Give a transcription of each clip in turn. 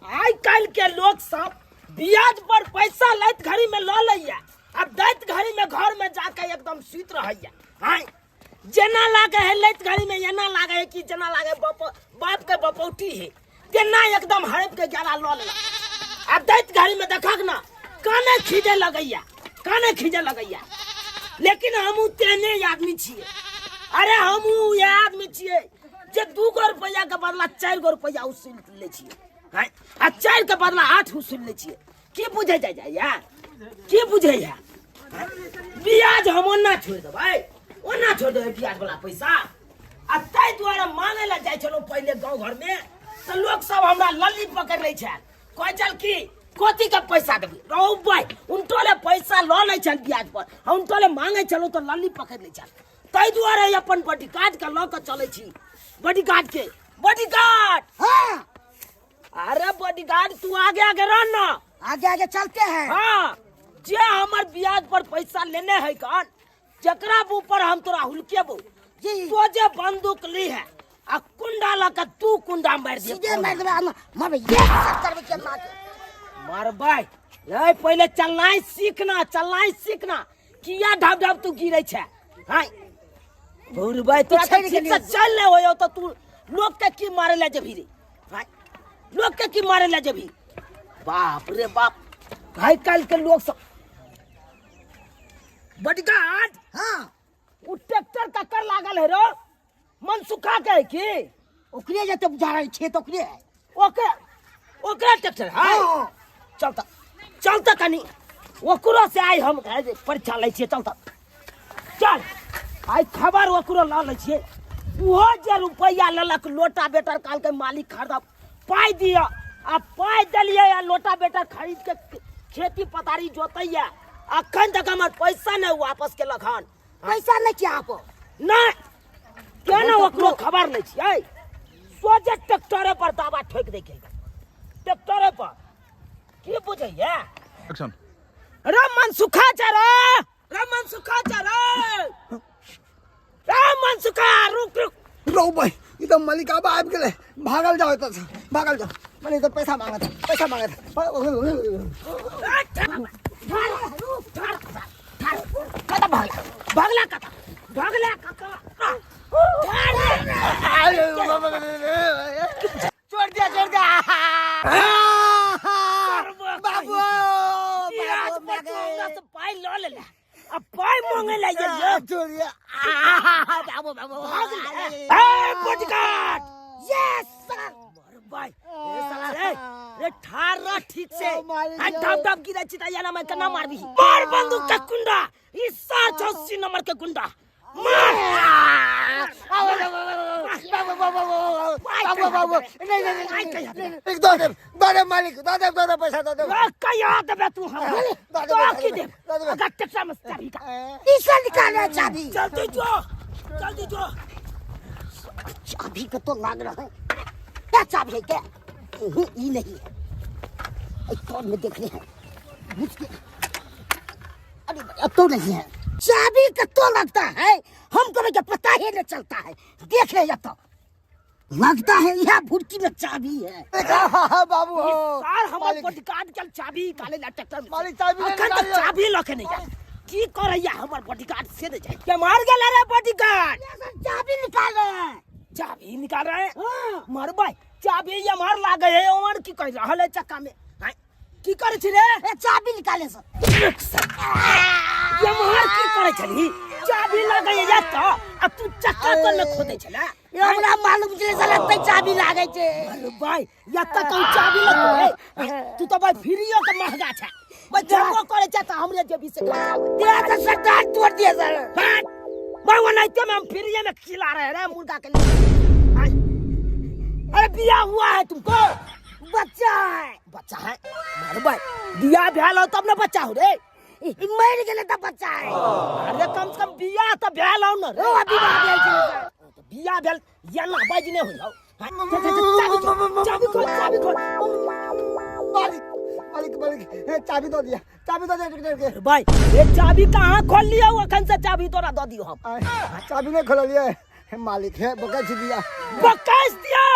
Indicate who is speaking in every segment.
Speaker 1: आई कल के लोग सब ब्याज पर पैसा लैत घड़ी में ल लैया, अब दैत घड़ी में घर में जाके एकदम सुत रहैया। हां जना लागे है लैत घड़ी में एना लागे है कि जना लागे बाप के बपौटी है, तेना एकदम हड़प के ग्यारह ल लेला। अब दैत घड़ी में देखक ना काने खीजे लगैया, लेकिन हम तेने आदमी छिए। अरे हम ये आदमी छिए जे 2 रुपया के बदला 4 रुपया उसूल ले छिए, हां आ 4 के बदला 8 उसूल ले छिए। की बुझे जाय यार, की बुझे यार? ब्याज हम ओना छोड़ देबै, ओना छोड़ देबै ब्याज वाला पैसा। आ ताई द्वारा मांगे ला जाय छलो पहले गांव घर में, तो लोग सब हमरा लल्ली पकड़ लै छै, कहै छल की कोती के पैसा देबी रौ भाई, उनटोले पैसा ल लै छल ब्याज पर, उनटोले मांगे छलो तो लल्ली पकड़ लै छल। ताई द्वारा अपन बॉडीगार्ड के ल के चलै छी। बॉडीगार्ड
Speaker 2: हाँ
Speaker 1: अरे बॉडीगार्ड तू आगे आगे रह ना,
Speaker 2: आगे आगे चलते हैं।
Speaker 1: हाँ जे हमर ब्याज पर पैसा लेने है कौन, जकरा ऊपर हम तोरा हुलकेबो
Speaker 2: जी
Speaker 1: तो जे बंदूक ली है आ कुंडा ला के तू कुंडा मार दे,
Speaker 2: सीधे मार देबे। मर ये सब करबे के मार
Speaker 1: मारबै। रे पहले चलनाई सीखना किया ढब तू गिरै छै। हां भूरबै तो ठीक से चल ले होयो तो तू लोग के की मारे ला जेभी रे। हां लोग के की मारे ला जेभी, बाप रे बाप। भाई कल के लोग सब बॉडीगार्ड
Speaker 2: हाँ
Speaker 1: उ ट्रैक्टर का कर लागल है रो, मन सुखा के है की
Speaker 2: ओकरे जते बुझा रहे छे तो ओकरे है।
Speaker 1: ओकरा ट्रैक्टर है।
Speaker 2: हाँ।
Speaker 1: चलता कनी ओकरो से आई हम परीक्षा लै छियै। चल आई खबर ओकरो ला लै छियै। वो जे रुपया लेलक लोटा बेटर काल के मालिक खरीदब पाई दिया, आ पाई देलिए या लोटा बेटर खरीद के खेती पतारी जोतैया, अखन तक हमर पैसा नहीं वापस केलक हन।
Speaker 2: पैसा नहीं किया आप
Speaker 1: नहीं केना ओकरो खबर लै छियै। सोचे ट्रैक्टरे पर दावा ठोक दे के, ट्रैक्टरे पर की बुझैया।
Speaker 3: एक्शन
Speaker 1: मन सुखा रुक
Speaker 2: रो भाई इधर मलिक अब आब गेले, भागल जाओ त भागल जाओ। मैंने इधर पैसा मांगा था
Speaker 1: छोड़ दिया
Speaker 2: बाबू
Speaker 1: पाई लो ले अब पाई मांगे ला
Speaker 2: छोड़ दिया
Speaker 1: बॉडीगार्ड यस सर भाई ये साला रे ठारा ठीक से धब गिरा चिताया ना मैं कना मार दी। मार बंदूक का कुंडा, इस 780 नंबर के कुंडा मार।
Speaker 2: बाबू नहीं दो मालिक दो पैसा दो
Speaker 1: कया दबे तू हम तो की दे अगर टक्का में चाबी का
Speaker 2: इसे निकाले चाबी।
Speaker 1: जल्दी जो
Speaker 2: चाबी का तो लाग रहा है। क्या चाबी है क्या? ये नहीं है, कौन में देखने हैं मुझके। अरे अब तो नहीं है, चाबी का तो लगता है हमको क्या पता ही नहीं चलता है। देख ले तो लगता है यह भुटकी में चाबी है। बाबू
Speaker 1: यार हमर बॉडीगार्ड चल चाबी काले ला ट्रैक्टर में
Speaker 2: मालिक चाबी
Speaker 1: अखन तो चाबी लखे नहीं जाए की करैया हमर बॉडीगार्ड से दे जाए के मार गेल रे बॉडीगार्ड। चाबी निकाल रहे हैं मार भाई चाबी ये मार लागे है और की कह रहल है चक्का में। हां की करे छी रे
Speaker 2: चाबी निकाले सर
Speaker 1: ये मार की करे छली चाबी लागे या तो अब तू चक्का कोन में खोदे छला
Speaker 2: हमरा मालूम चले साला पे चाबी लागे छे।
Speaker 1: अरे भाई या तक चाबी लगे तू तो भाई फ्रीयो के महंगा छे भाई जको करे छ त हमरे जेबी से
Speaker 2: दे तो सरकार तोड़ दिया सर।
Speaker 1: मैं वो नहीं तो हम फ्रीये में खिला रहे हैं मुर्गा के लिए। अरे बिया हुआ है तुमको,
Speaker 2: बच्चा
Speaker 1: है मार भाई बिया भेल हो तब ना बच्चा हो रे।
Speaker 2: मर गेले त बच्चा है।
Speaker 1: अरे कम से कम बिया तो भेल हो न रे।
Speaker 2: ओ अभी बात है
Speaker 1: तो बिया भेल या ना बाजी नहीं हो चाबी खोल
Speaker 2: मालिक चाबी दो दिया दे
Speaker 1: भाई ये चाबी कहाँ खोल लिया अखन से चाबी तोरा दो दियो हम।
Speaker 2: चाबी नहीं खोल लिया मालिक है बकैस दिया
Speaker 1: बकैस दियो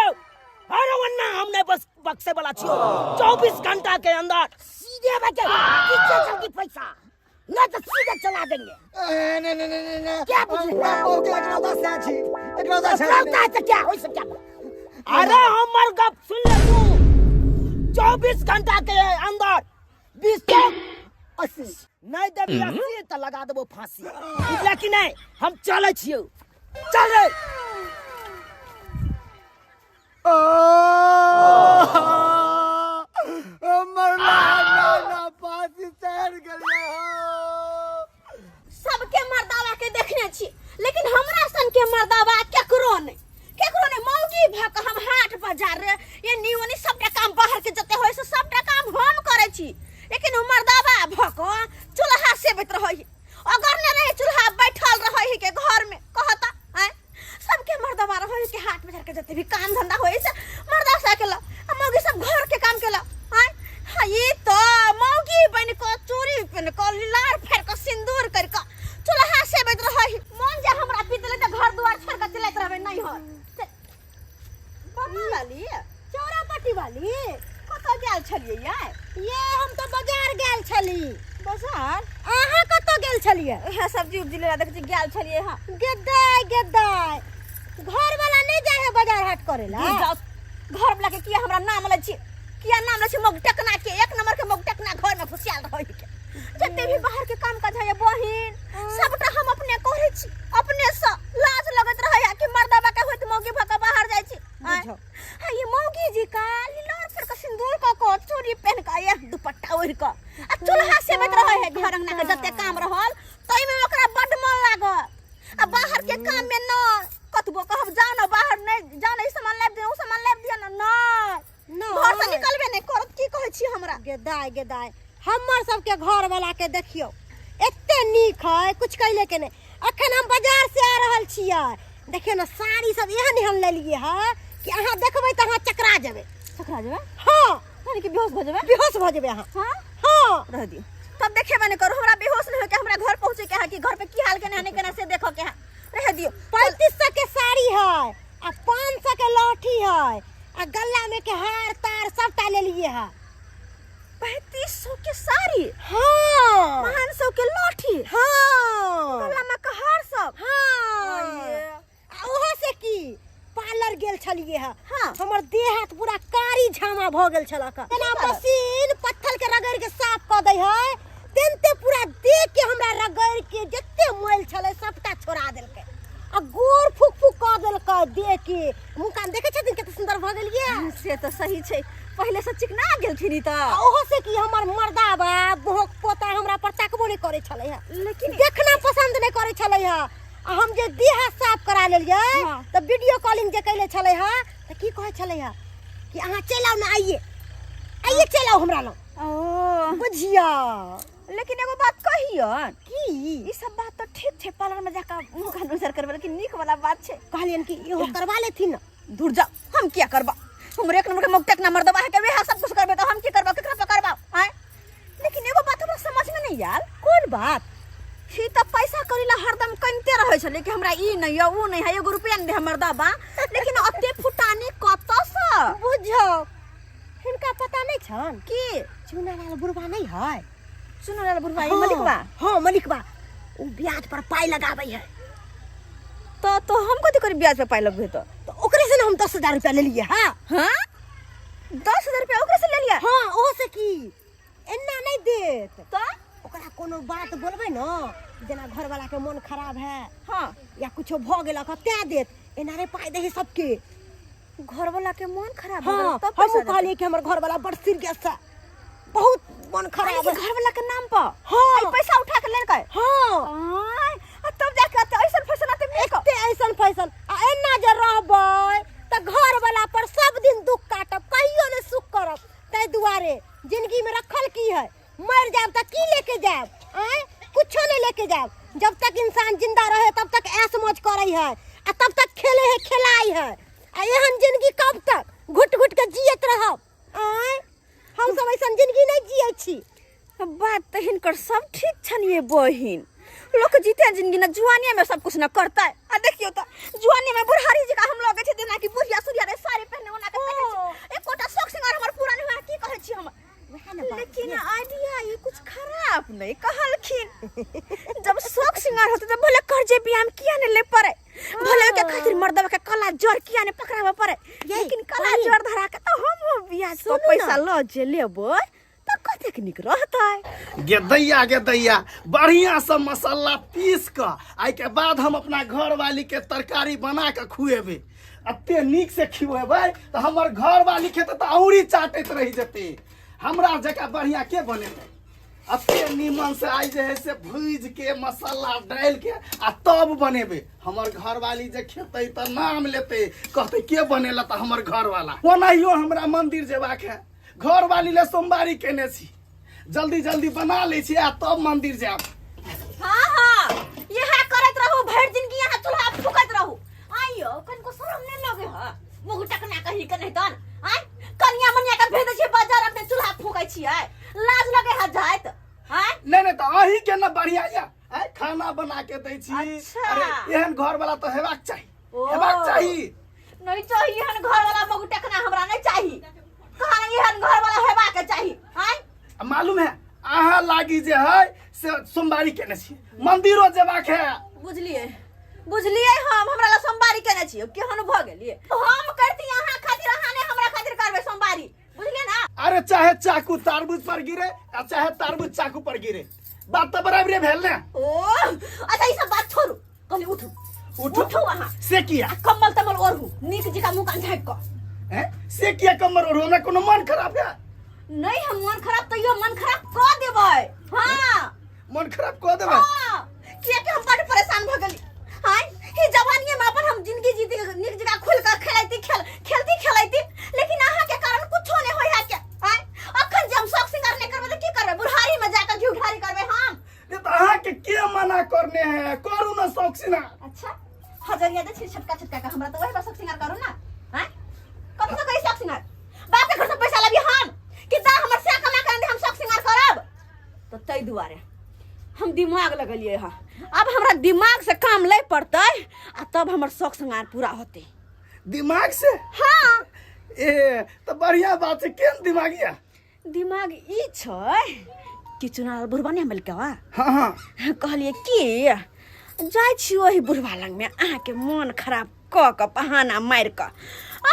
Speaker 1: अरे वन्ना हमने बस बक्से वाला छियो 24 घंटा के अंदर
Speaker 2: सीधे बचे किससे जल्दी पैसा ना तो सीधे चला देंगे
Speaker 3: नहीं
Speaker 2: क्या बुझले
Speaker 3: बहुत एकरा दस छी एकरा दस
Speaker 2: रहता है तो क्या हो सकता
Speaker 1: अरे हमर गप सुन ले तू 24 घंटा के अंदर 20 तो
Speaker 2: 80
Speaker 1: नहीं देबी 80 तो लगा देबो फांसी बुझला कि नहीं हम चले छियो चल रे
Speaker 3: मरना ना फांसी चढ़ गया
Speaker 4: सबके मर्दावा के देखने छी लेकिन हमरा सन के मर्दावा केकरो नहीं मौगी भक हम हाट बाजार रे ये निवनी सबटा काम बाहर के जते होय से सबटा काम हम करे छी लेकिन उ मर्दावा भक चूल्हा सेबत रहई अगर ने रहे चूल्हा बैठल रहई के घर में कहता हैं सबके मर्दावा रहई के हाट बाजार के जते भी काम धंधा होय से मर्दा सा केला मौगी सब घर के काम केला हैं ये तो मौगी बन को चूड़ी पहन को लार फेर को सिंदूर कर को चूल्हा सेबत रहई मन जे हमरा पीतले त घर दुआर छोड़ के चलत रहबे नहीं हो बाबा वाली चौरा पट्टी वाली कत गेल छलिए ये हम तो बाजार गेल छली बाजार अहाँ कत गेल छलिए यह सब्जी उब्जी ले देख छी गेल छलिए हां गेदाय घर वाला नहीं जाय है बाजार हाट करेला घर वाला के किया हमरा नाम ले छी किया नाम ले छी मोगटकना के एक नंबर के मोगटकना घर में घुसियाल रहई के जते भी बाहर के काम काज है बहिन सबटा हम अपने करे छी अपने से लाज लगत रहया कि मर्दाबा के होत मौगी भका बाहर जाय छी बुझो ये मौगी जी का लार पर का सिंदूर का चूड़ी पहन का ये दुपट्टा ओढ़ का आ चूल्हा सेबत रहे है घर अंगना के जते काम रहल तई में ओकरा बड मन लागत आ बाहर के काम में न कतबो कहब जानो बाहर नहीं जानो ई सामान लेब दियो उ सामान लेब दियो न घर से निकलबे नहीं करत की कहै छी हमरा गेदाय हमर सबके घर वाला के देखियो एते नीक है कुछ कहले के नहीं अखन हम बाजार से आ रहल छियै देखियो ना साड़ी सब एहन हम ले लिए है कि अहाँ देखबै त अहाँ चकरा जेबै हां यानी कि बेहोश भ जेबै अहाँ हां रह दियो तब देखेबे नहीं करो हमरा बेहोश नहीं हो के हमरा घर पहुंचे के है कि घर पे की हाल के नहीं से देखो के है रह दियो 3500 के साड़ी है आ 500 के लहठी है आ गला में के हार तार सब ले लिए है 3500 के साड़ी हाँ 500 के लहठी हाँ गला में के हार सब हाँ ओहो से की पार्लर गेल छलिए है हाँ हमर देह हाथ पूरा कारी झामा भ गेल छला का तना मशीन पत्थर के रगड़ के साफ क दै है तेनते पूरा देह के हमरा रगड़ के जत्ते मोल छले सबटा छोड़ा देलके आ गोर फुक क देलके देह के मुंह कान देखे छथिन कते सुंदर भ गेलिए से तो सही छै पहले से चिकना गेल छिनी त ओहो से की हमर मर्दाबा भोक पोता हमरा पर ताकबो नहीं करे छले है लेकिन देखना पसंद नहीं करे छले है आ हम जे देह साफ करा लेलिए त वीडियो कॉलिंग जे कैले छले है त की कहै छले है कि अहाँ चलाओ ना आइए चलाओ हमरा ल ओ बुझिया लेकिन एगो बात कहियन की ई सब बात तो ठीक छे पार्लर में जाका मुंह का नजर करबे लेकिन नीक वाला बात छे कहलियन कि इहो करवा लेथिन न दूर जा हम क्या करबा हमरे एक नंबर के मुक्तक ना मर्दबा है के वे सब कुछ करबे तो हम की करबा केकरा पे करबा हैं लेकिन एगो बात हमरा समझ में नहीं यार कौन बात छी त पैसा करिला हरदम कनते रहे छले कि हमरा ई नहीं है ऊ नहीं है एगो रुपया नहीं दे मर्दबा लेकिन अत्ते फुटानी कत स बुझो हिनका पता नहीं छन की चुनालाल बुढ़वा नहीं है चुनालाल बुढ़वा ई मलिकबा हां मलिकबा ऊ ब्याज पर पाई लगाबै है तो हम कथि करी ब्याज पे पाई लगबे तो ओकरे से हम 10000 रुपया ले लिए हां 10000 रुपया ओकरे से ले लिया हां ओ से की एन्ना नहीं देत तो ओकरा कोनो बात बोलबे न जना घर वाला के मन खराब है हां या कुछो भ गेल कते देत एना रे पाई दे सबके घर वाला के मन खराब है तब हम कहली कि हमर घर वाला बड़ सीरियस है बहुत मन खराब है घर वाला के नाम पर हां पैसा उठा के लेन के हां तब जाके ऐसन फैशन आते एते ऐसन फैशन आ एना जे रहबै त घर वाला पर सब दिन दुख काटब कहियो ने सुख करब तै दुआरे जिंदगी में रखल की है मर जाब त की लेके जाब हैं कुछो नहीं लेके जाब जब तक इंसान जिंदा रहे तब तक ऐश मौज करे है आ तब तक खेले है खिलाई है आ एहन जिंदगी कब तक घुट घुट के जियत रहब हैं हम सब ऐसन जिंदगी नहीं जियै छी बात त हिनकर सब ठीक छनिए बहिन लोग जीते हैं जिंदगी ना जुआनी में सब कुछ ना करता है। आ देखियो तो जुआनी में बुढ़ारी जी का हम लोग छे देना कि बुढ़िया सुरिया रे साड़ी पहने होना के पहने छी। एक कोटा शौक सिंगार हमर पूरा नहीं हुआ की कहे छी हम। लेकिन आइडिया ये कुछ खराब नहीं कहलखिन। जब शौक सिंगार होते तो भले कर्जे बियाम किया ने ले पड़े, भले के खातिर मर्दवा के कला जड़ किया ने पकड़ावा पड़े, लेकिन कला जड़ धरा के तो हम ब्याज को पैसा ल जे लेबो तो कतेक निक रहता है।
Speaker 5: गे दैया बढ़िया सा मसाला पीस के आई के बाद हम अपना घर वाली के तरकारी बना के खुएबे। अते नीक से खिएबे तो हमर घर वाली खेते तो औरी चाटत रह जते। हमरा जगह बढ़िया के बनेते अते नीमन से आई जे है से भूज के मसाला डाल के आ तब बनेबे। हमर घर वाली जे खेते तो नाम लेते कहते के बनेला तो हमर घर वाला। ओनाहियो हमरा मंदिर जेबाक है, घर वाली ले सोमवारी केने छी, जल्दी जल्दी बना ले छी आ तब मंदिर जाब।
Speaker 4: हां हां यह करत रहू भर दिन की यहां चूल्हा फूकत रहू। आइयो कनको शरम नहीं लगे ह मुगटक ना कही के नहीं तन आय कन्या मनिया के भेज छी बाजार अपने चूल्हा फूकै छी आय लाज लगे ह जात आय
Speaker 5: नहीं तो अही के ना बढ़िया या आय खाना बना के दै छी।
Speaker 4: अच्छा।
Speaker 5: अरे एहन घर वाला तो हेबाक चाहिए, हेबाक चाहिए।
Speaker 4: नहीं चाहिए हन घर वाला मुगटक ना हमरा नहीं चाहिए। कहां नहीं हन घर वाला हेबा के चाहिए आय।
Speaker 5: मालूम है आहा लागी जे है से सोमवारी केने छी, मंदिरो जेबाक है।
Speaker 4: बुझलिए हम हमरा ला सोमवारी केने छी केहन भ गेलिए। हम करती यहां खातिर अहां ने हमरा खातिर करबे सोमवारी, बुझलिए ना।
Speaker 5: अरे चाहे चाकू तरबूज पर गिरे या चाहे तरबूज चाकू पर गिरे, बात तो बराबरे भेल ने।
Speaker 4: ओ अच्छा ई सब बात छोड़ू, कहली उठू उठू वहां
Speaker 5: से किया
Speaker 4: कम्बल तमल ओढ़ू नीक जी का मुंह कान झाँप क।
Speaker 5: हैं से किया कमर ओढ़ो ना कोनो मन खराब है?
Speaker 4: नहीं हम मन खराब तो यो मन खराब क देबै। हां
Speaker 5: मन खराब क देबै।
Speaker 4: हां किया कि हम बड़ परेशान भ गेली। हां ई जवानी में अपन हम जिंदगी जीती नीक जगह खुल कर खेलती खेलती लेकिन आहा के कारण कुछो नहीं होय है के। हां अखन जे हम शौक सिंगार नहीं करबे तो की करबे, बुढ़ारी में जाकर घिउठारी करबे हम।
Speaker 5: ये तो आहा के मना करने हैं, करू ना शौक सिंगार।
Speaker 4: अच्छा हजरिया दे छी छटका का हमरा तो वही शौक सिंगार करू ना। हां कब तक शौक सिंगार बाप के घर से पैसा लबी हम कि दा हमर से कमा कर हम शौक सिंगार करब। तो तै दुआरे हम दिमाग लगलिए हा, अब हमरा दिमाग से काम ले पड़ते आ तब हमर शौक सिंगार पूरा होते।
Speaker 5: दिमाग से?
Speaker 4: हां
Speaker 5: ए तो बढ़िया बात है। केन दिमागिया?
Speaker 4: दिमाग ई छै कि चुनाव बुढ़वा नहीं मिल के
Speaker 5: हां हां
Speaker 4: कहलिए कि जाय छी ओही बुढ़वा लंग में अहाँ के मन खराब क के बहाना मार के आ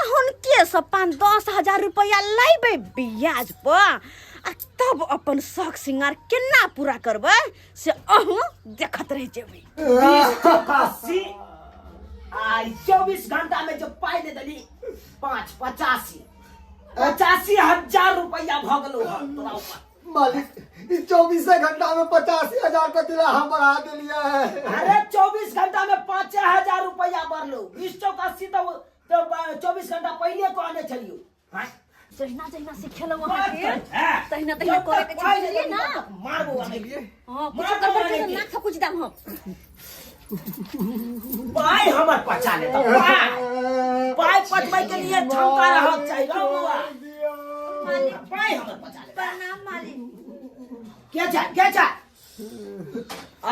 Speaker 4: हुनके से 5-10 हजार रुपया लेबे ब्याज पर आ तब अपन शौक सिंगार केना पूरा करबै से अहूं देखत रह जेबै।
Speaker 1: 20 आई 24 घंटा में जो पाई दे दली 85,000 रुपया भ गेलो ह तोरा ऊपर।
Speaker 3: मालिक इस 24 घंटा में 85,000 का दिला हम बढ़ा दिलिया है।
Speaker 1: अरे 24 घंटा में 5,000 रुपया बढ़लो। 20-80 तो 24 घंटा पहले को आने चलियो। हां
Speaker 4: जहिना से खेलो वहां के तहिना करे के चाहिए ना।
Speaker 1: मारबो आने
Speaker 4: हां कुछ करबे तो ना कुछ दाम हम
Speaker 1: पाई हमर पचा ले तो पाई पटबै के लिए क्षमता रहक चाहिए रो बुआ।
Speaker 4: मालिक
Speaker 1: पाई हमर पचा ले।
Speaker 4: प्रणाम मालिक।
Speaker 1: क्या जा आ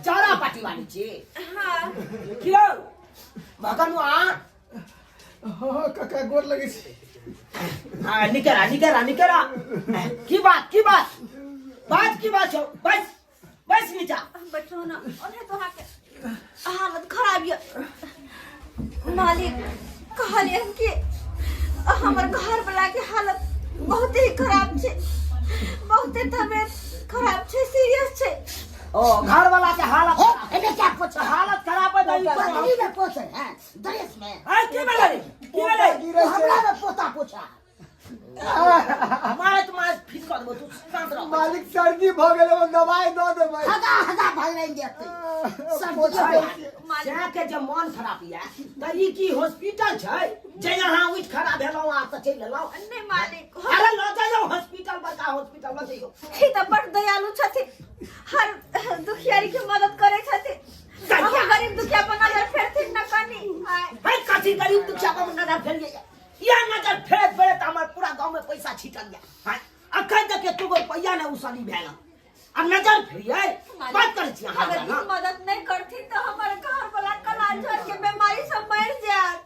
Speaker 1: चारा पार्टी वाली छी।
Speaker 4: हां
Speaker 1: कियो भगनु आ
Speaker 3: हां काका गोर लगे छी।
Speaker 1: हां निकरा की बात की बात छौ। बस नीचा
Speaker 4: बैठो ना। ओने तो हां के हालत खराब है मालिक। कहलिए कि हमर घर वाला के हालत बहुत ही खराब छे, बहुत ही तबियत खराब छे, सीरियस छे।
Speaker 1: ओ घर वाला के हालत
Speaker 2: एने क्या पूछा?
Speaker 1: हालत खराब है तो
Speaker 2: गली में पूछे हैं ड्रेस में।
Speaker 1: हां की बेले
Speaker 2: हमरा में पोता पूछा।
Speaker 1: मारे तुम्हारे फिट कर दो तू शांत रहो।
Speaker 3: मालिक सर्दी भ गेले वो दवाई दो दे भाई।
Speaker 2: हगा भर लेंगे सब
Speaker 1: जा के जे मन खराब है तरी की हॉस्पिटल छै जे यहां उठ खड़ा भेलौ आ त चल लेलौ।
Speaker 4: नहीं मालिक
Speaker 1: अरे ल जाओ हॉस्पिटल बड़का हॉस्पिटल ल जाओ।
Speaker 4: ही तो बड़ दयालु छथि, हर दुखियारी की मदद करे छथि। हम गरीब दुखिया पर नजर फेरथिन न कनी।
Speaker 1: भाई कथी गरीब दुखिया पर नजर फेर लिया या नजर फेर पड़े त हमर पूरा गांव में पैसा छिटल गया। हां अखन तक के तू रुपया ने उसली भेल अब नजर फिरिए बात कर छी अहाँ
Speaker 4: अगर
Speaker 1: ना
Speaker 4: मदद नहीं करती तो हमारे घर वाला कलांजर के बीमारी से मर जात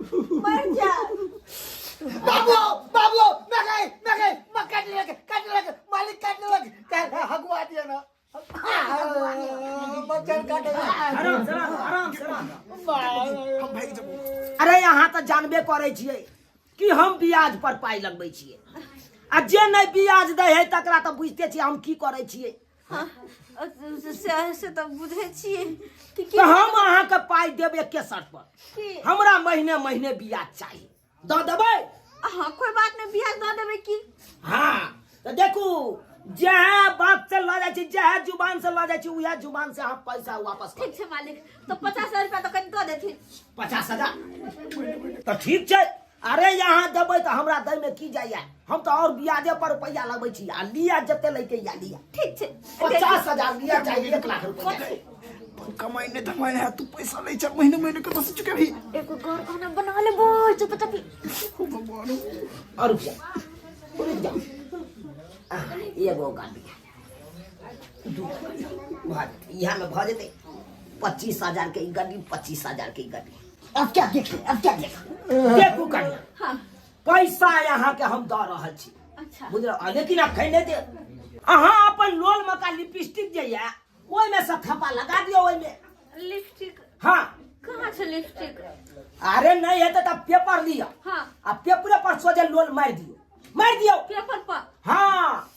Speaker 3: बाबू बाबू मैं काटने लगे मालिक काटने लगे हगवा दिया ना बच्चन काटे
Speaker 1: आराम से अरे यहाँ तो जानबे करे छियै कि हम ब्याज पर पाई लगबै छियै आ जे नहीं ब्याज दे है तकरा तो बुझते छियै हम की करे छियै
Speaker 4: हाँ से तो बुझे छिए कि
Speaker 1: तो हम अहाँ के पाई देब एके शर्त पर
Speaker 4: की
Speaker 1: हमरा महीने महीने ब्याज चाहिए दऽ देबै
Speaker 4: हाँ कोई बात नहीं ब्याज दे देबे की
Speaker 1: हाँ तो देखू जहाँ बात से लऽ जाइ छी जहाँ जुबान से लऽ जाइ छी उहे जुबान से हम पैसा वापस कर
Speaker 4: ठीक है मालिक तो 50,000 रुपया तो कहीं दे देथिन
Speaker 1: 50,000 तो ठीक छै अरे यहाँ देबै तो हमरा दय में की जाइए हम तो और ब्याजे पर रुपया लगबै छी आ लिया जते लैके या लिया
Speaker 4: ठीक है
Speaker 1: 50,000 लिया चाहिए 1 लाख रुपया
Speaker 5: कमाई ने धमाई है तू पैसा ले चल महीने महीने कब से चुके भी
Speaker 4: एक घर खाना बना ले बोल चुप चापी
Speaker 5: भगवान
Speaker 1: और रुपया रुक जाओ एगो गाड़ी यहाँ में भऽ जेतै 25,000 के गाड़ी 25,000 के गाड़ी
Speaker 2: अब क्या देखे
Speaker 1: देखू कनिया
Speaker 4: हाँ
Speaker 1: पैसा यहाँ के हम दऽ रहल छी
Speaker 4: अच्छा
Speaker 1: बुझल लेकिन आब खैने दे अहाँ अपन लोल मका लिपस्टिक जे ये ओहि में से थप्पा लगा दियो ओहि में
Speaker 4: लिपस्टिक
Speaker 1: हाँ
Speaker 4: कहाँ से लिपस्टिक
Speaker 1: अरे नहीं हेतै तऽ पेपर लिअ
Speaker 4: हाँ
Speaker 1: आ पेपरे पर सोझे लोल मारि दियो
Speaker 4: पेपर पर
Speaker 1: हाँ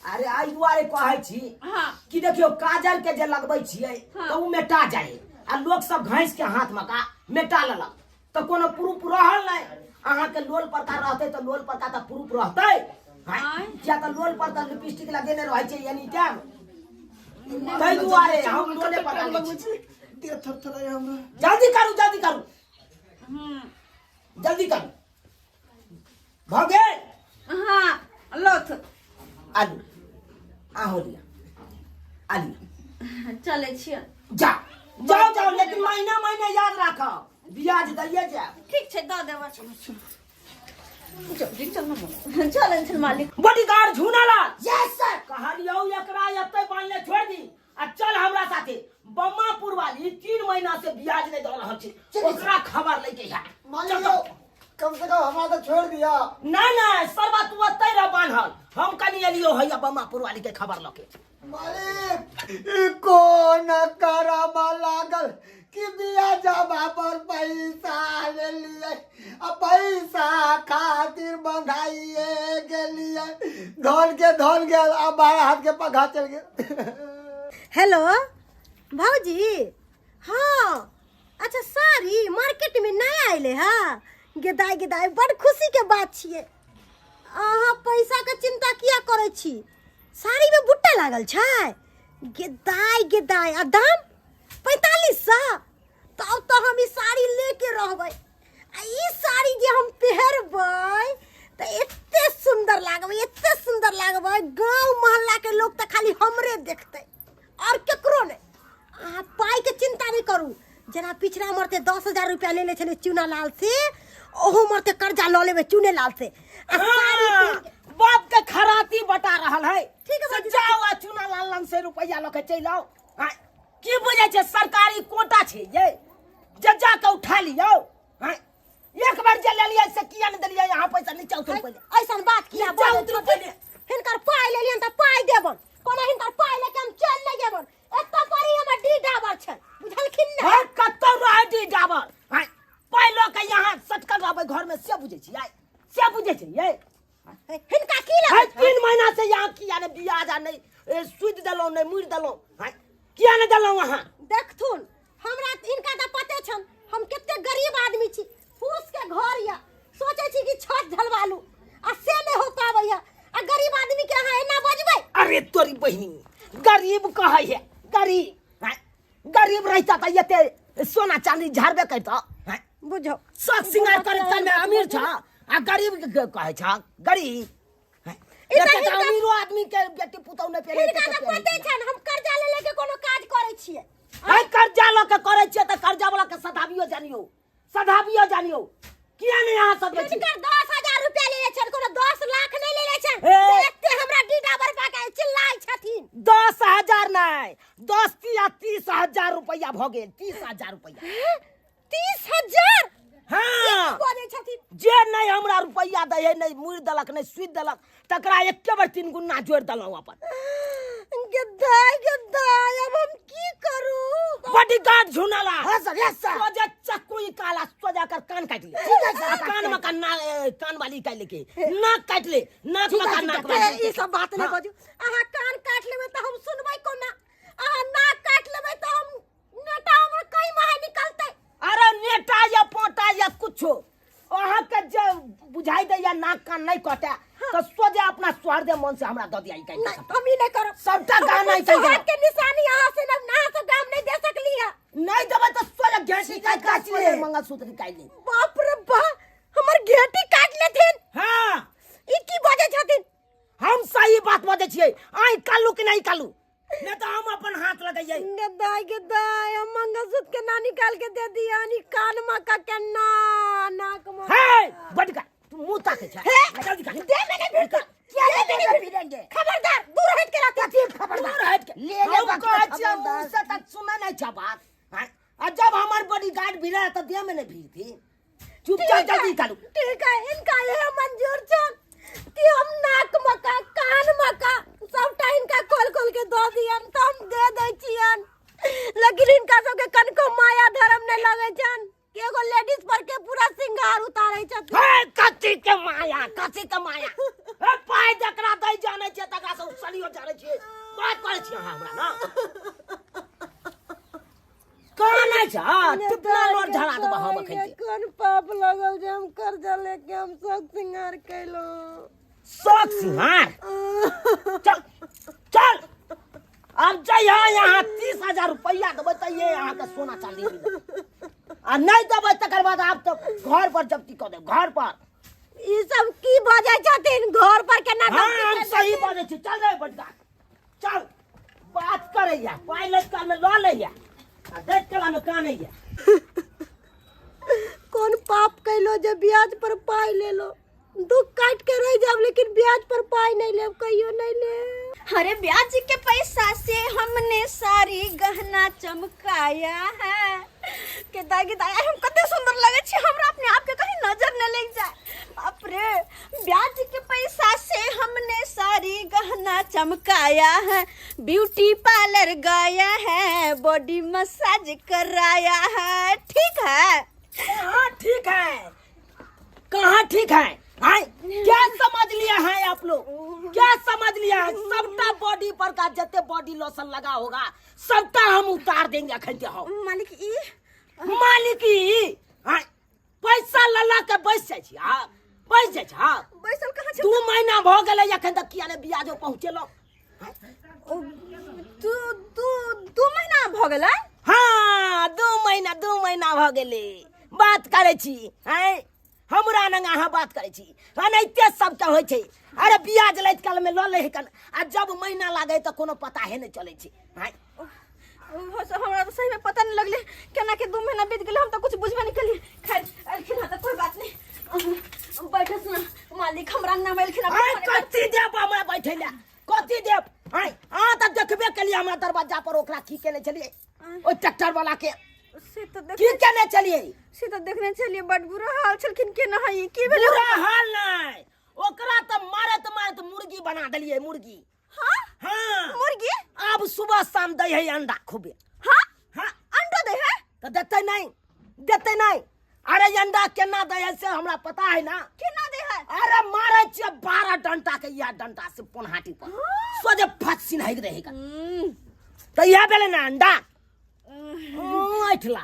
Speaker 1: अरे आई दुआरे कहै छी
Speaker 4: हाँ
Speaker 1: कि देखियो काजल के जे लगबै छियै
Speaker 4: हाँ।
Speaker 1: तऽ उ मेटा जाए आ लोग सब घैस के हाथ में का मेटा लेलक तऽ कोनो प्रूफ रहल नहीं अहाँ के लोल परता रहतै तऽ लोल परता तऽ प्रूफ रहतै
Speaker 4: आँय।
Speaker 1: क्या तऽ लोल पर तऽ लिपस्टिक लगेने रहै छै एनी टाइम ताहि दुआरे हम लोले पर लगबै छी
Speaker 5: दे थरथराय हमरा
Speaker 1: जल्दी करू जल्दी करू भऽ गेल
Speaker 4: हाँ लोथ
Speaker 1: आलू आहो लिया आलू
Speaker 4: चले छियै
Speaker 1: जाओ लेकिन महीना महीने याद राखब ब्याज दैये जाएब
Speaker 4: ठीक छै दऽ देबै चल चल मालिक
Speaker 1: बॉडीगार्ड झुनालाल
Speaker 2: यस सर
Speaker 1: कहलियौ एकरा एतै बांधले छोड़ दी आ चल हमरा साथे बम्मापुर वाली 3 महीना से ब्याज नहीं दऽ रहल छै ओकरा खबर लेके है
Speaker 3: मालिक कम से कम हमारा तो छोड़ दिया
Speaker 1: नहीं सरबा तू एतै रह बांधल हम कनी एलियो हैया बम्मापुर वाली के खबर लके
Speaker 3: मालिक कौन करम लागल कि बिया जमा पर पैसा ले लिए अब पैसा खातिर बंधाइए गेलिए धन के अब 12 हाथ के पगा चल गए
Speaker 6: हेलो भाजी हाँ अच्छा साड़ी मार्केट में नया आइले हाँ गेदाई बड़ खुशी के बात छिए अहाँ पैसा के चिंता किया करे छी साड़ी में बुट्टा लागल छै गेदाई आ दाम 4500 तब तो हम ई साड़ी लेके रहबै आ ई साड़ी जे हम पहरबै तो एते सुंदर लागबै गांव मोहल्ला के लोग तो खाली हमरे देखते और केकरो नहीं अहाँ पाई के चिंता नहीं करू जना पिछड़ा मरते 10,000 रुपया ले छले चूना लाल से ओहो मरते कर्जा ल लेबे चूने लाल से आ साड़ी पहन के
Speaker 1: बाप के खराती बता रहल है
Speaker 6: ठीक है
Speaker 1: से
Speaker 6: बाजी,
Speaker 1: जाओ आ चूना लाल लंग से रुपया लेके चल आओ हाँ, की बुझे छै सरकारी कोटा छै ये जे जाके उठा लियो हाँ, एक बार जे ले लिया से किया नहीं देलिए यहाँ पैसा नीचे उतर पहले
Speaker 6: ऐसन बात किया
Speaker 1: नीचा उतरो पहले
Speaker 6: हिनकर पाई लेलियन त पाई देबन कोनो हिनकर पाई लेके हम चल नहीं जेबन एत्ता परी हमर डी डाबर छै बुझलखिन ना
Speaker 1: हर कत्तो रहे दी डाबर हाँ, पहलो के यहाँ सटकल रहबै घर में से बुझे छियै से बुझे छियै
Speaker 6: हिनका की
Speaker 1: है
Speaker 6: लगे
Speaker 1: 3 महीना से यहाँ किया ने ब्याज आ नहीं सूद देलो नहीं मुड़ देलो हैं किया ने देलो वहाँ
Speaker 6: देखथुन हमरा इनका त पते छन हम केते गरीब आदमी छी फूस के घर या सोचे छी कि छत ढलवालू आ से नहीं हो पाबैया आ गरीब आदमी के अहाँ एना बजबै
Speaker 1: अरे तोरी बहिनी गरीब कहे है गरीब हैं गरीब रहता त येते सोना चांदी झाड़बे करता हैं
Speaker 6: बुझो
Speaker 1: सब सिंगार करे चल में अमीर छ आ गरीब के कहे छ गरीब हैं
Speaker 6: इतना
Speaker 1: एते त अमीरो आदमी के बेटी पुतौ नहीं पेरे
Speaker 6: हिनका त पते छन हम कर्जा ले लेके कोनो काज करै छियै
Speaker 1: है कर्जा ल के करे छियै त कर्जा वाला के सधाबियो जानियो किया नहीं यहाँ सब बेची
Speaker 6: हिनकर 10,000 रुपया ले छन कोनो 10 लाख नहीं ले छन
Speaker 1: ए!
Speaker 6: एते हमरा डी डाबर पा के चिल्लाइ छथिन
Speaker 1: 10,000 है 10 या 30,000 रुपया भ गेल 30,000 रुपया
Speaker 6: 30,000
Speaker 1: हाँ
Speaker 6: बोले छथिन
Speaker 1: जे नहीं हमरा रुपया दे है नहीं मुड़ दलक नहीं सुई दलक तकरा एके बार 3 गुना जोड़ दलौ अपन
Speaker 6: गद्दाई अब हम की करूं
Speaker 1: बॉडीगार्ड झुनला
Speaker 2: यस सर
Speaker 1: सोजा चक्कू काला सोजा कर कान काट ले
Speaker 2: ठीक है सर,
Speaker 1: कान में कान वाली काट लेके नाक काट ले नाक में का नाक वाली
Speaker 6: ई सब बात नहीं बाजू अहाँ कान काट लेबै त हम सुनबै कोना अहाँ नाक काट लेबै त हम नेटा हमर कई माहे निकलतै
Speaker 1: अरे नेटा या पोटा या कुछो अहाँ के जे बुझाई दे या नाक कान नहीं कटे तो सोजा अपना स्वार्थ मन से हमरा द दिया ई काट
Speaker 6: नहीं हम ही नहीं करब
Speaker 1: सबटा गाना नहीं चाहिए
Speaker 6: हाथ के निशानी यहाँ से ना तो काम नहीं दे सकली है
Speaker 1: नहीं देबे तो सोजा घेंटी काट ले मंगलसूत्र काट ले
Speaker 6: बाप रे बा हमर घेटी काट लेथिन
Speaker 1: हां
Speaker 6: ई की बाजे छथिन
Speaker 1: हम सही बात बजे छियै आई कालू कि नहीं कालू नहीं तो हम अपन हाथ लगाइए
Speaker 6: गद्दाई हम मंगलसूत्र के ना निकाल के दे दिया नी कान में का के नाक में
Speaker 1: हे बटका तू मुंह ताके छ जल्दी कर
Speaker 6: दे मैंने भेट
Speaker 2: क्या लेंगे पीलेंगे
Speaker 6: खबरदार दूर हट के रख
Speaker 1: खबरदार हट के
Speaker 2: ले ले
Speaker 1: हमको अच्छा मुंह से तक सुना नहीं छ बात हैं? और जब हमार बॉडीगार्ड भिड़ा तो दिया मैंने भी थी चुपचाप जल्दी करो
Speaker 6: ठीक है इनका ये मंजूर छन कि हम नाक मका कान मका सबटा इनका खोल के दो दियन तो हम दे दै छियन लेकिन इनका सबके कनको माया धर्म नहीं लगे छन कि एगो लेडीज पर के पूरा सिंगार उतारै छथिन
Speaker 1: हे कथी के माया ए पाय जकरा दई जाने छै तकरा से सलियो जाने छै बात करे छी अहाँ हमरा ना कहां नहीं छ कितना लोर झड़ा देबा हम अखन के
Speaker 6: कौन पाप लगल जे हम कर्जा लेके हम सब सिंगार कैलो
Speaker 1: शौक सिंहार चल चल अब जइया यहाँ 30,000 रुपया देबै त ये यहाँ के सोना चांदी मिलत आ नहीं देबै तकर बाद आप तो घर पर जब्ती कर देब घर पर
Speaker 6: ई सब की बाजे छथिन घर पर के ना
Speaker 1: हाँ हम सही बाजै छी चल रे बड़का चल बात करैया पाइ लैत काल में लऽ लैया आ दैत काल में कानैया
Speaker 6: कौन पाप कैलो जे ब्याज पर पाई ले लो दुख काट के रह जाब लेकिन ब्याज पर पाई नहीं लेब कहियो नहीं ले
Speaker 4: अरे ब्याज के पैसा से हमने सारी गहना चमकाया है के दागी दाया हम कते सुंदर लगे छी हमरा अपने आप के कहीं नजर न लग जाए बाप रे ब्याज के पैसा से हमने सारी गहना चमकाया है ब्यूटी पार्लर गया है बॉडी मसाज कराया है ठीक है
Speaker 1: हाँ ठीक है कहाँ ठीक है हाँ क्या समझ लिया है आप लोग क्या समझ लिया है सबटा बॉडी पर का जते बॉडी लोशन लगा होगा सबटा हम उतार देंगे अखन के हो
Speaker 4: मालिक ई
Speaker 1: मालिक हाँ पैसा लला के बैस जाइ छी हाँ बैस जाइ छी हाँ
Speaker 4: बैसल कहाँ छै
Speaker 1: 2 महीना भ गेलै अखन तक किया ने ब्याजो पहुँचेलो
Speaker 4: दू महीना भ गेलै
Speaker 1: हाँ 2 महीना भ गेलै बात करे छी हैं हमरा नंग अहाँ बात करे छी अनैते सबके होइ छै अरे ब्याज लैत काल में लऽ लै कन आ जब महीना लागे त कोनो पता है नहीं चले छै हैं
Speaker 4: हमरा तो सही में पता नहीं लगले केना के 2 महीना बीत गेले हम तो कुछ बुझबे नहीं कलिए खैर अखिन त कोई बात नहीं बैठस ना मालिक हमरा नाम एलखिन
Speaker 1: हैं कथी देब हमरा बैठे ले कथी देब हैं अहाँ त देखबे केलिए हमरा दरवाजा पर ओकरा की केने छलिए ओ ट्रैक्टर वाला के
Speaker 4: से तो
Speaker 1: की केने छलिए
Speaker 4: से तो देखने चलिए बड़ बुरा हाल छलखिन के ना है की भेलै
Speaker 1: बुरा हाल नहीं ओकरा त मारत मुर्गी बना देलिए मुर्गी
Speaker 4: हां
Speaker 1: हाँ
Speaker 4: मुर्गी
Speaker 1: अब सुबह शाम दे है अंडा खूबे
Speaker 4: हां
Speaker 1: हाँ
Speaker 4: अंडा दे है
Speaker 1: तो देते नहीं अरे अंडा केना दे है से हमरा पता है ना
Speaker 4: केना दे है
Speaker 1: अरे मारे छिए 12 डंटा के या डंटा से पोनहाटी पर सोजे फट सिनहैक रहेगा तो यह बेले ना अंडा ऐठला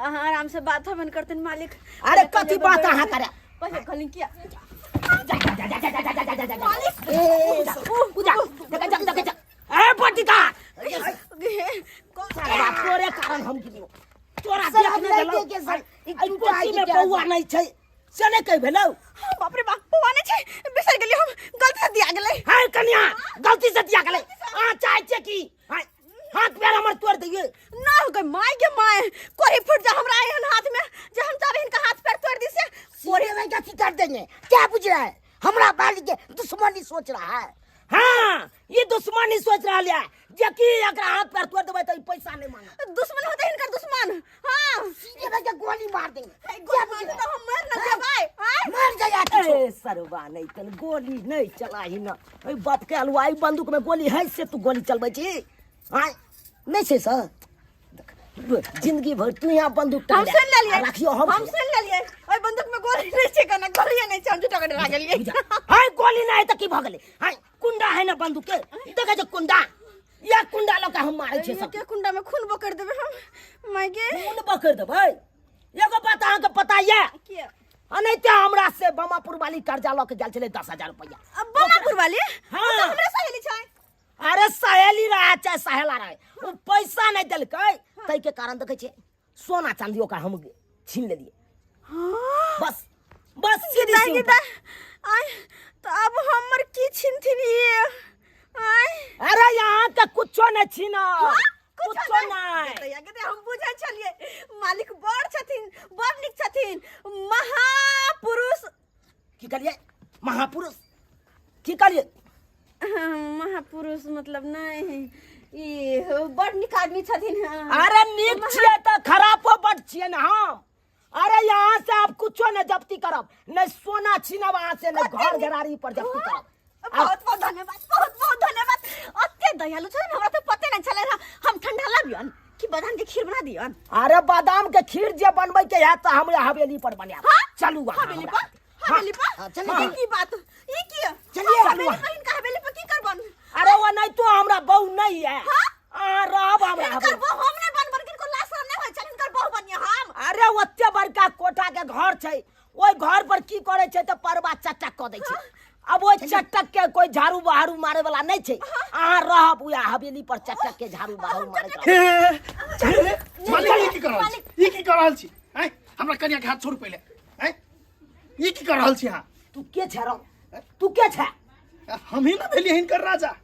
Speaker 4: आराम से बात हमन करते मालिक
Speaker 1: अरे कथी बात अहाँ करे
Speaker 4: पहले खली किया
Speaker 1: ए पटिका तोरे कारण हम गिनो तोरा देखने गेलो
Speaker 2: के सर
Speaker 1: कुर्सी में बौआ नहीं छै से नहीं कह भेलो
Speaker 4: बाप रे बाप बौआ नहीं छै बिसर गेली हम गलती से दिया गेलै
Speaker 1: हाय कन्या गलती से दिया गेलै आ चाहे छै की हाथ पैर हमर तोड़ दिए
Speaker 4: ना हो गई माय के माय कोरी फुट जा हमरा एहन हाथ में जे हम चाहे इनका हाथ पैर तोड़ दी से
Speaker 2: कोरे में क्या कर देंगे क्या पूछ रहा है हमरा बाल के दुश्मनी सोच रहा है
Speaker 1: हाँ ये दुश्मनी सोच रहा है जे कि एकरा हाथ पैर तोड़ देबै तो ई पैसा नहीं मांगा।
Speaker 4: दुश्मन होते हैं इनका दुश्मन। हाँ
Speaker 2: सीधे जाके गोली मार देंगे।
Speaker 4: गोली मार दे तो हम मर न जाए।
Speaker 2: मर जाया
Speaker 1: ए सरवा नहीं तन गोली नहीं चला ही ना। ए बाप के हलवाई बंदूक में गोली है से तू गोली चलबै छी। हां नहीं से सर जिंदगी भर तू यहाँ बंदूक
Speaker 4: हम सुन ले लिए।
Speaker 1: रखियो
Speaker 4: हम सुन ले लिए। ओए बंदूक में गोली नहीं छे कना गोली नहीं छे हम झूठा कर लागल लिए।
Speaker 1: हाय गोली नहीं त की भ गेलै। हाय कुंडा है ना बंदूक के देखे जे कुंडा या कुंडा लगा हम मारै छे सब
Speaker 4: के कुंडा में खून बकर देबे हम मायके
Speaker 1: खून बकर देबै। एगो बात अहाँ के पता ये
Speaker 4: के
Speaker 1: नहीं तो हमरा से बमापुर वाली कर्जा ल के गेल छले 10,000 रुपया।
Speaker 4: अब बमापुर वाली
Speaker 1: हाँ।
Speaker 4: तो हमरा सहेली छै।
Speaker 1: अरे सहेली रहे चाहे सहेला रहे वो पैसा नहीं दिलकै तै के कारण देखे छे सोना चांदी ओकर हम छीन लेलिए। बस बस सीधी सी
Speaker 4: गीता आय तो अब हमर की छिनथिन ये आय
Speaker 1: अरे यहाँ का कुछो नहीं छीना कुछो
Speaker 4: नहीं
Speaker 1: नहीं।
Speaker 4: तो या के हम बुझै छलिए मालिक बड़ छथिन बड़ निक छथिन महापुरुष।
Speaker 1: की करिए महापुरुष की करिए
Speaker 4: महापुरुष मतलब नहीं ये बड़ निक आदमी छथिन।
Speaker 1: अरे नीक छिए तो खराबो बड छिए ना हम। अरे यहाँ से आप कुछो नहीं जब्ती करब नहीं सोना छीनब वहाँ से नहीं घर घरारी पर जब्ती करब।
Speaker 4: बहुत बहुत धन्यवाद बहुत बहुत धन्यवाद। अत्ते दयालु छन हमरा तो पते नहीं चले हम ठंडा लाबियन कि बादाम के खीर बना दियन।
Speaker 1: अरे बादाम के खीर जे बनबै के है तो हमरा हवेली पर बनाब।
Speaker 4: हाँ?
Speaker 1: चलू वहाँ
Speaker 4: हवेली
Speaker 1: हमरा।
Speaker 4: पर हवेली पर
Speaker 2: हाँ, चलिए।
Speaker 4: की बात ई की
Speaker 2: चलिए।
Speaker 4: हवेली पर इनका हवेली पर की करबन।
Speaker 1: अरे वो नहीं तो हमरा बहू नहीं है।
Speaker 4: हाँ?
Speaker 1: रहब हमरा
Speaker 4: इनकर
Speaker 1: हवेली।
Speaker 4: बहु हम नहीं बन किनको लाश नहीं होय छन इनकर बहु बनिया हम।
Speaker 1: अरे ओते बड़का कोठा के घर छै ओई घर पर की करे छै तो परवा चटक क दै छै। अब ओई चटक के कोई झाड़ू बहारू मारे वाला नहीं छै। अहाँ रहब उया हवेली पर चटक के झाड़ू बहारू मारे के।
Speaker 5: मालिक ये की कर रहल छी? ये की कर रहल छी? हैं हमरा कन्या के हाथ छोड़ू पहले। हैं ये की कर रहल छी अहाँ?
Speaker 1: तू के छै रो तू के छै?
Speaker 5: हम ही ना भेलिए हिनकर राजा।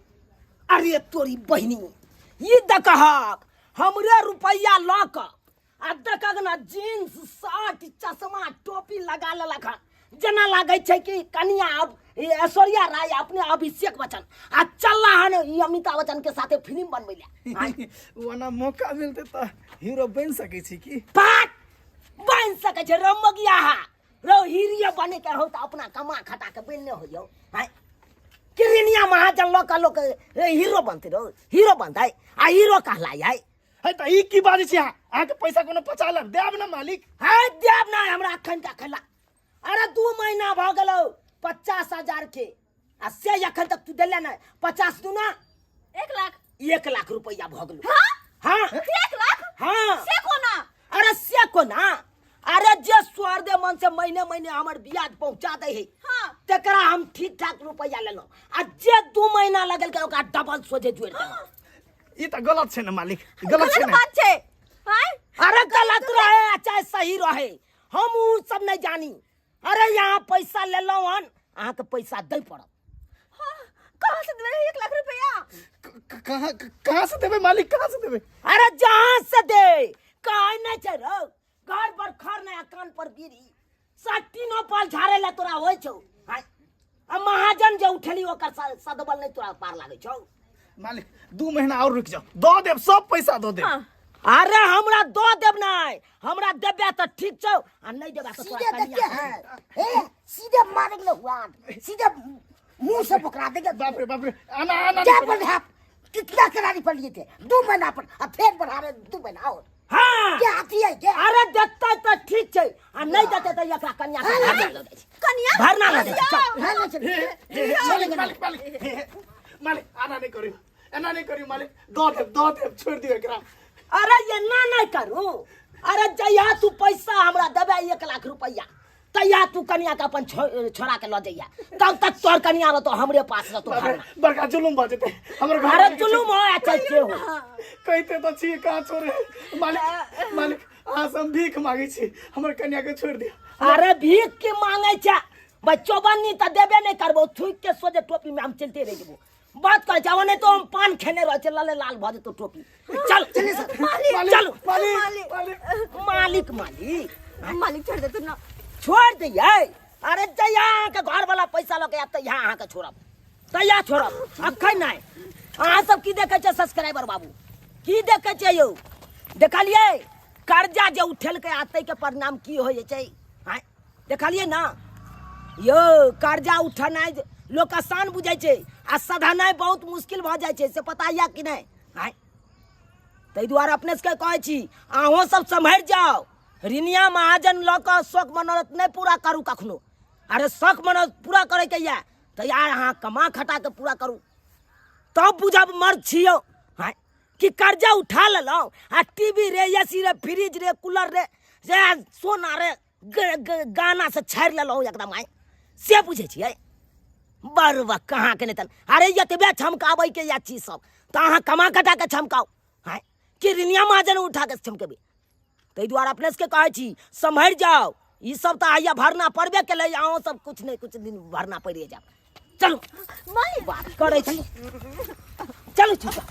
Speaker 1: अरे तोरी बहिनी ये दकहक हमरे रुपया ल क आ दकक ना जींस शर्ट चश्मा टोपी लगा लेलक हन जना लागे छै कि कनिया अब ऐश्वर्या राय अपने अभिषेक बच्चन आ चलला हन ई अमिताभ बच्चन के साथे फिल्म बनबै ले।
Speaker 5: वना मौका मिलते तो हीरो बन सकै छी की?
Speaker 1: पाट बन सके छै रमगिया रो हीरो बने के हो त अपना कमा खटा के बनने हो जो। हाय किरनिया महाजन लोग हीरो बनते रो हीरो बनतै आ हीरो कहलाई है।
Speaker 5: है त ई की बात छी? अहाँ के पैसा कोनो 50 लाख देब ना मालिक।
Speaker 1: है देब ना हमरा अखन का खला। अरे 2 महीना भ गेलो 50,000 के आ से अखन तक तू देले ना 50 दू ना
Speaker 4: 1 लाख
Speaker 1: 1 लाख रुपया भ गेलो।
Speaker 4: हां
Speaker 1: हाँ
Speaker 4: 1 लाख
Speaker 1: हाँ
Speaker 4: से कोना।
Speaker 1: अरे से को ना अरे जे स्वार्दे मन से महीने महीने हमर ब्याज पहुंचा दे है
Speaker 4: हां
Speaker 1: तेकरा हम ठीक ठाक रुपया लेलो आ जे 2 महीना लगल के ओकरा डबल सोझे जोड़ देलो।
Speaker 5: ई त गलत छै ना मालिक गलत छै
Speaker 4: गलत
Speaker 5: ना।
Speaker 4: बात छै। हाय
Speaker 1: अरे गलत रहे या चाहे सही रहे हम उ सब नहीं जानी। अरे यहाँ पैसा ले लो हन अहाँ के पैसा दे पड़त।
Speaker 4: कहां से देबे 1 लाख रुपया?
Speaker 5: कहाँ से देबे मालिक कहाँ से देबे?
Speaker 1: अरे जहाँ से दे कहीं नहीं छै रो घर पर खर नहीं कान पर बीड़ी सट्टीनो पाल झाड़े ला तोरा होय छौ। हाय आ महाजन जे उठेली ओकर सदबल नहीं तोरा पार लागे छौ।
Speaker 5: मालिक 2 महीना और रुक जाओ दो देब सब पैसा दो देब।
Speaker 1: अरे हमरा दो देब नहीं हमरा देबे तो ठीक छौ आ नहीं देबे तो
Speaker 2: सीधे
Speaker 1: तोरा
Speaker 2: देखिए
Speaker 1: कनिया
Speaker 2: हैं सीधे मारे लो हुआ सीधे मुंह से पकड़ा देंगे।
Speaker 5: बाप रे आना आना
Speaker 2: क्या बोल रहे आप? कितना करारी पड़ लिए थे 2 महीना पर अब फिर बढ़ा रहे 2 महीना और
Speaker 1: हाँ
Speaker 2: क्या आती है क्या?
Speaker 1: अरे देते तो ठीक छै आ नहीं देते तो एकरा कन्या के भरना ल दे छै।
Speaker 4: कन्या
Speaker 1: भरना ल दे छै। चल।
Speaker 2: हाँ, ना चलिए।
Speaker 5: मालिक मालिक मालिक मालिक आना नहीं करियो एना नहीं करियो मालिक दो देब छोड़ दियो एकरा।
Speaker 1: अरे ये ना नहीं करू। अरे जया तू पैसा हमरा देबे 1 लाख रुपया तैया तू कन्या के अपन छोरा के ल जइया तब तक तोर कन्या न तो हमरे पास न तो भरना।
Speaker 5: बड़का जुलुम भ जेते हमर घर।
Speaker 1: अरे जुलुम हो या चाहे जे हो
Speaker 5: कहते तो छी कहाँ छोड़े मालिक मालिक अहाँ से हम भीख मांगे छी हमर कन्या के छोड़ दियो।
Speaker 1: अरे भीख के मांगे छै बच्चों बन्नी त देबे नहीं करबो थूक के सोजे टोपी में हम चलते रह जेबो बात कर जाओ नहीं तो हम पान खेने रह चल लाल भ जेतो टोपी। चल चल चल मालिक
Speaker 4: मालिक छोड़ दे तू ना।
Speaker 1: छोड़ दिए। अरे जया के घर वाला पैसा लगे अब तो यहाँ अहाँ के छोड़ब तैयार छोड़ब अखन नहीं। अहाँ सब की देखे छे सब्सक्राइबर बाबू, की देखे छे यौ? देखलिए कर्जा जे उठेल के आते के परिणाम की हो छै? हाँ देखलिए ना यो, कर्जा उठनाइ लोग आसान बुझे छे आ सधनाइ बहुत मुश्किल भ जाय छे, से पता या कि नहीं? हाँ ताहि दुआरे अपने से कहे छी अहों सब सम्हर जाओ। ऋणिया महाजन ल के शौक मनोरथ नहीं पूरा करू कखनो। अरे शौक मनोरथ पूरा करे के या तो यार अहाँ कमा खटा के पूरा करू, तब बुझब मर्द छियो। हाँ कि कर्जा उठा लेलो आ टीवी रे, एसी रे, फ्रिज रे, कूलर रे, सोना रे, गाना से छाड़ लेलो एकदम। आए से बुझे छियै? बरवा कहाँ के नेतन। अरे यतबे छमकाबै के या चीज सब तो अहाँ कमा खटा के छमकाओ। हाँ कि ऋणिया महाजन उठा के छमकेबे। ताहि दुआरे अपने से कहे छी सम्हर जाओ। ई सब तो आइया भरना पड़बे के ले, अहों सब कुछ नहीं कुछ दिन भरना पड़िए जाओ। चलो
Speaker 4: माई
Speaker 1: बात करे छी, चलो चलो।